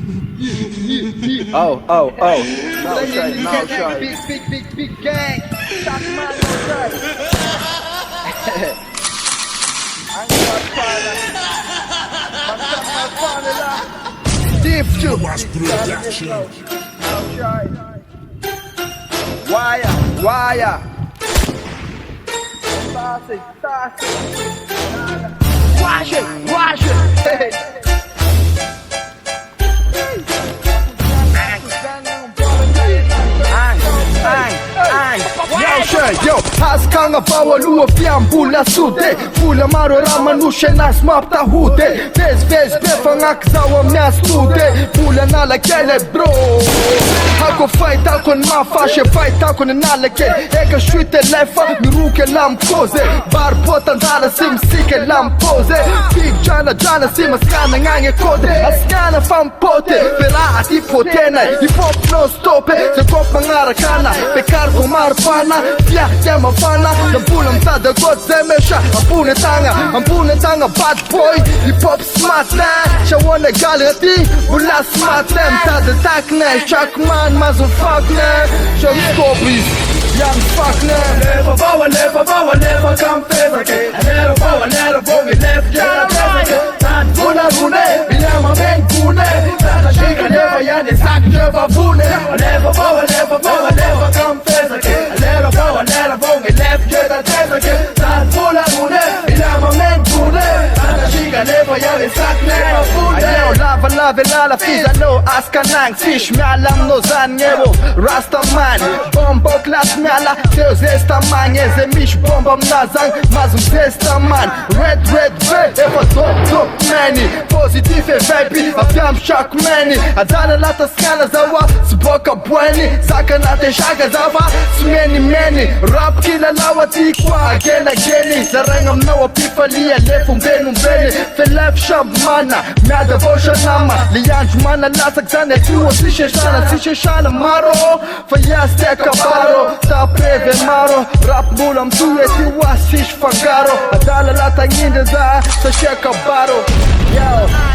Oh, oh, oh. No shade, no shade. Big gang. Shot man, no shade. I'm not fine. I'm fine. Deep too. No shade. Wire. Sassy. Wash it. Hey. Yo, haskanga bawalua fiambula sude Fula maro ramanushe nas mapta hude Vez befangak zawa mna stude Fula nala kele bro Hako fight akon mafashe fight akon nala kele Eka shwite lefa miruke lam koze Bar potan dala sim sike lam pose Big jana sim askana ngange kode Askana fam pote Pera ati potena Hip hop no stope Se kop mangara kana Pekar kumar pana Fia tema fana Nampuna mtada god zemesha Ampune tanga bad boy Hip hop smart na Shawana galati Bula smart na Mtada tak na Shakman mazun fuck na Sham scopies Young fuck na Never bow, never come favor ke Never bow, me left jana favor ke Tan puna gune Binyama men gune Tata shika never yane sak jeva bune Never bow, never come favor ke Never bow, me left jana favor ke Tan puna gune Binyama men gune Tata shika never yane sak jeva bune Lava lala fiza no askanang Fish mialam no zan njevo Rasta man Bombo klas miala Teo zesta man Jeze mish bomba mnazang Mazum zesta man Red Ewa top meni Pozitiv e vibe Afiam shak meni Adana lata skana zawa Sboka bweni Saka nate shaka zawa Smeni Rap kila lawa tikwa Ageni Zarangam nawa pifalia Lefum beni Felef shab mana Miada bosha nama Lianj mana lasak zane Tuwa sishe shana maro Fayas teka baro Ta preve maro Rap mulam tuwe tiwa sish fagaro Adala lata nginde za Sa sheka baro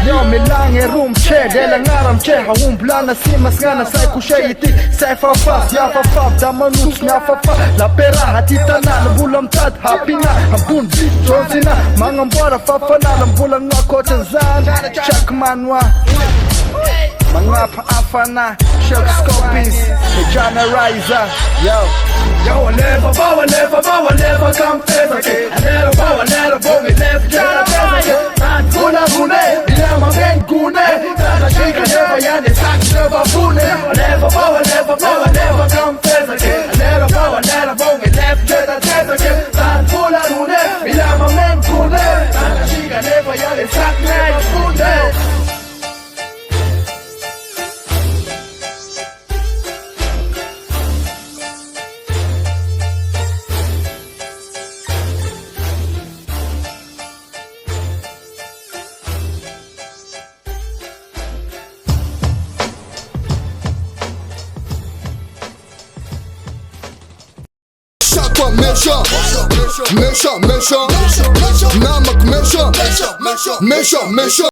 Yo milange rum che Dela ngaram che Haum blana simas ngana Sai kushe iti Sai fafas Ya fafaf Damanus nya fafa La pera hatitana Lambulam tad hapina Ambun bitron sina Mangambora fafana Lambulam nga kote zan Chak manwa Mga paafana Shock scopies Jana Riser Yo, never bow, come favor ke Never bow, me left jana favor ke Tan puna gune Binyama men gune Tata shika never yane sak jeva bune Never bow, come favor ke Never bow, me left jana favor ke Tan puna gune Binyama men gune Tata shika never yane sak jeva bune Méchant, namak méchant